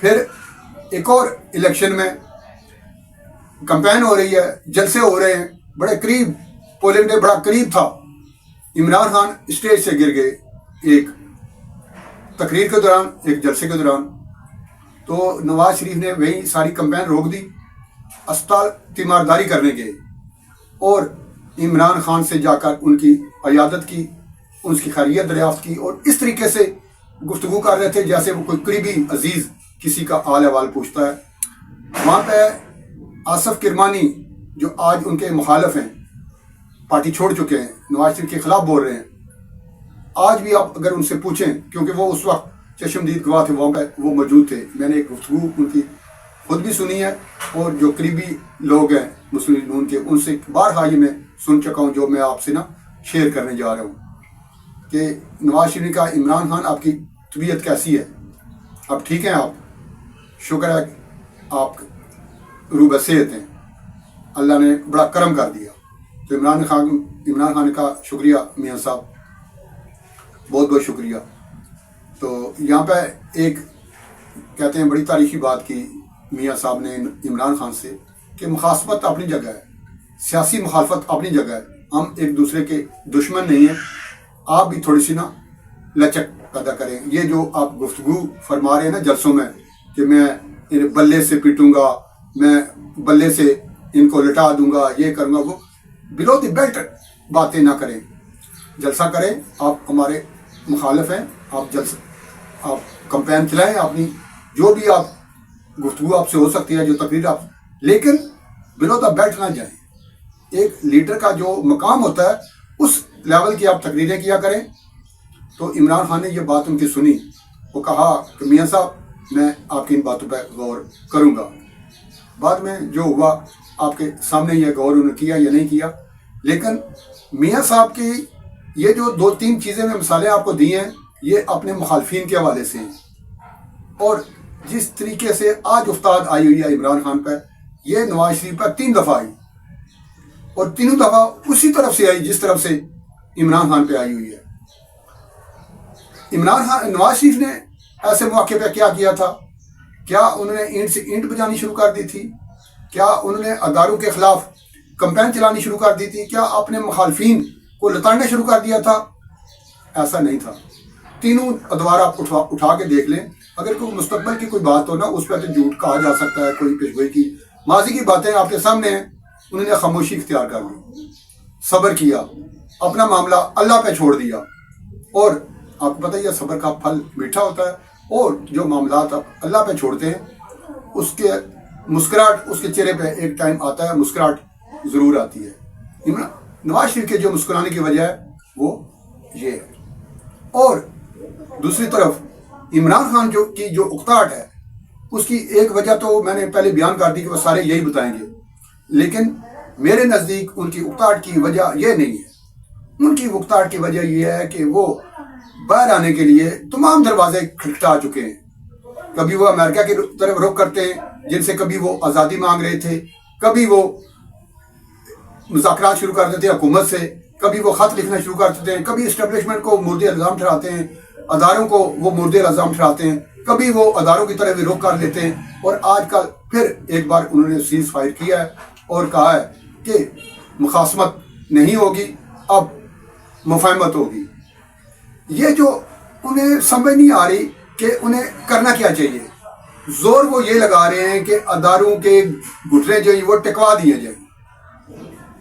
پھر ایک اور الیکشن میں کمپین ہو رہی ہے، جلسے ہو رہے ہیں، بڑے قریب، پولنگ ڈے بڑا قریب تھا، عمران خان اسٹیج سے گر گئے ایک تقریر کے دوران، ایک جلسے کے دوران. تو نواز شریف نے وہی ساری کمپین روک دی، اسپتال تیمارداری کرنے گئے اور عمران خان سے جا کر ان کی عیادت کی، ان کی خیریت دریافت کی، اور اس طریقے سے گفتگو کر رہے تھے جیسے وہ کوئی قریبی عزیز کسی کا حال احوال پوچھتا ہے. وہاں پہ آصف کرمانی جو آج ان کے مخالف ہیں، پارٹی چھوڑ چکے ہیں، نواز شریف کے خلاف بول رہے ہیں، آج بھی آپ اگر ان سے پوچھیں، کیونکہ وہ اس وقت چشمدید گواہ تھے، وہاں پہ وہ موجود تھے، میں نے ایک گفتگو ان کی خود بھی سنی ہے اور جو قریبی لوگ ہیں مسلم نون کے، ان سے بارہا یہ میں سن چکا ہوں، جو میں آپ سے شیئر کرنے جا رہا ہوں کہ نواز شریف نے کہا عمران خان آپ کی طبیعت کیسی ہے، اب ٹھیک ہیں آپ، شکر ہے آپ روبہ صحت ہیں، اللہ نے بڑا کرم کر دیا. تو عمران خان نے کہا شکریہ میاں صاحب، بہت بہت شکریہ. تو یہاں پہ ایک کہتے ہیں بڑی تاریخی بات کی میاں صاحب نے عمران خان سے کہ مخالفت اپنی جگہ ہے، سیاسی مخالفت اپنی جگہ ہے، ہم ایک دوسرے کے دشمن نہیں ہیں، آپ بھی تھوڑی سی لچک پیدا کریں. یہ جو آپ گفتگو فرما رہے ہیں نا جلسوں میں کہ میں بلے سے پیٹوں گا، میں بلے سے ان کو لٹا دوں گا، یہ کروں گا، وہ بلو دی بیلٹ باتیں نہ کریں، جلسہ کریں. آپ ہمارے مخالف ہیں، آپ کمپین چلائیں اپنی، جو بھی آپ گفتگو آپ سے ہو سکتی ہے، جو تقریر آپ، لیکن بلو دا بیلٹ نہ جائیں. ایک لیڈر کا جو مقام ہوتا ہے اس لیول کی آپ تقریریں کیا کریں. تو عمران خان نے یہ بات ان کی سنی، وہ کہا کہ میاں صاحب میں آپ کی ان باتوں پہ غور کروں گا. بعد میں جو ہوا آپ کے سامنے یہ غور انہوں نے کیا یا نہیں کیا، لیکن میاں صاحب کی یہ جو 2-3 چیزیں میں مثالیں آپ کو دی ہیں، یہ اپنے مخالفین کے حوالے سے ہیں. اور جس طریقے سے آج افتاد آئی ہوئی ہے عمران خان پہ، یہ نواز شریف پر 3 دفعہ آئی، اور تینوں دفعہ اسی طرف سے آئی جس طرف سے عمران خان پہ آئی ہوئی ہے. نواز شریف نے ایسے موقع پہ کیا کیا تھا؟ کیا انہوں نے اینٹ سے اینٹ بجانی شروع کر دی تھی؟ کیا انہوں نے اداروں کے خلاف کمپین چلانی شروع کر دی تھی؟ کیا اپنے مخالفین کو لتاڑنا شروع کر دیا تھا؟ ایسا نہیں تھا. تینوں ادوار آپ اٹھا کے دیکھ لیں. اگر کوئی مستقبل کی کوئی بات ہو نا، اس پہ تو جھوٹ کہا جا سکتا ہے، کوئی پیشگوئی کی. ماضی کی باتیں آپ کے سامنے ہیں، انہوں نے خاموشی اختیار کر لی، صبر کیا، اپنا معاملہ اللہ پہ چھوڑ دیا. اور آپ کو پتہ ہے صبر کا پھل میٹھا ہوتا ہے، اور جو معاملات آپ اللہ پہ چھوڑتے ہیں اس کے مسکراہٹ، اس کے چہرے پہ ایک ٹائم آتا ہے مسکراہٹ ضرور آتی ہے. نواز شریف کے جو مسکرانے کی وجہ ہے وہ یہ ہے. اور دوسری طرف عمران خان کی جو اکتاہٹ ہے، اس کی ایک وجہ تو میں نے پہلے بیان کر دی کہ وہ سارے یہی بتائیں گے، لیکن میرے نزدیک ان کی اکتاہٹ کی وجہ یہ نہیں ہے. ان کی اکتاہٹ کی وجہ یہ ہے کہ وہ باہر آنے کے لیے تمام دروازے کھٹکھٹا چکے ہیں. کبھی وہ امریکہ کی طرف رخ کرتے ہیں، جن سے کبھی وہ آزادی مانگ رہے تھے، کبھی وہ مذاکرات شروع کر دیتے ہیں حکومت سے، کبھی وہ خط لکھنا شروع کر دیتے ہیں، کبھی اسٹیبلشمنٹ کو مورد الزام ٹھہراتے ہیں، اداروں کو وہ مورد الزام ٹھہراتے ہیں، کبھی وہ اداروں کی طرف بھی رخ کر لیتے ہیں. اور آج کل پھر ایک بار انہوں نے سیز فائر کیا ہے اور کہا ہے کہ مخاصمت نہیں ہوگی، اب مفاہمت ہوگی. یہ جو انہیں سمجھ نہیں آ رہی کہ انہیں کرنا کیا چاہیے. زور وہ یہ لگا رہے ہیں کہ اداروں کے گھٹنے جو ہیں وہ ٹکوا دیے جائیں،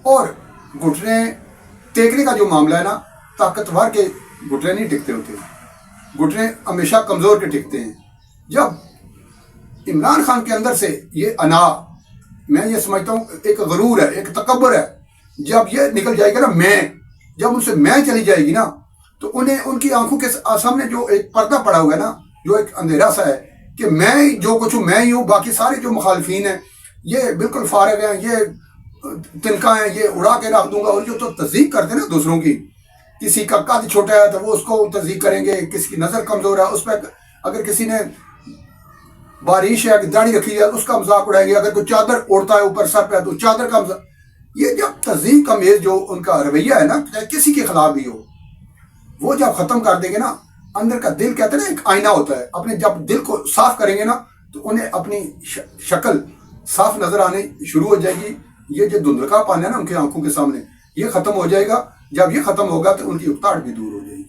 اور گھٹنے ٹیکنے کا جو معاملہ ہے نا، طاقتور کے گھٹنے نہیں ٹکتے ہوتے، گھٹنے ہمیشہ کمزور کے ٹکتے ہیں. جب عمران خان کے اندر سے یہ انا، میں یہ سمجھتا ہوں ایک غرور ہے، ایک تکبر ہے، جب یہ نکل جائے گا نا میں، جب ان سے میں چلی جائے گی نا، تو انہیں ان کی آنکھوں کے سامنے جو ایک پردہ پڑا ہوا ہے نا، جو ایک اندھیرا سا ہے کہ میں جو کچھ ہوں میں ہی ہوں، باقی سارے جو مخالفین ہیں یہ بالکل فارغ ہیں، یہ تنکا ہیں، یہ اڑا کے رکھ دوں گا. اور جو تو تصدیق کرتے ہیں نا دوسروں کی، کسی کا قد چھوٹا ہے تو وہ اس کو تصدیق کریں گے، کسی کی نظر کمزور ہے اس پہ، اگر کسی نے بارش ہے کہ داڑھی رکھی ہے اس کا مذاق اڑائیں گے، اگر کوئی چادر اوڑھتا ہے اوپر سر پہ تو چادر کا مذاق. یہ جب تصدیق کا میز جو ان کا رویہ ہے نا، کسی کے خلاف بھی ہو، وہ جب ختم کر دیں گے نا، اندر کا دل کہتے ہیں نا ایک آئینہ ہوتا ہے، اپنے جب دل کو صاف کریں گے نا تو انہیں اپنی شکل صاف نظر آنے شروع ہو جائے گی. یہ جو دھندلکا پن ہے نا ان کی آنکھوں کے سامنے، یہ ختم ہو جائے گا. جب یہ ختم ہوگا تو ان کی اکتاہٹ بھی دور ہو جائے گی.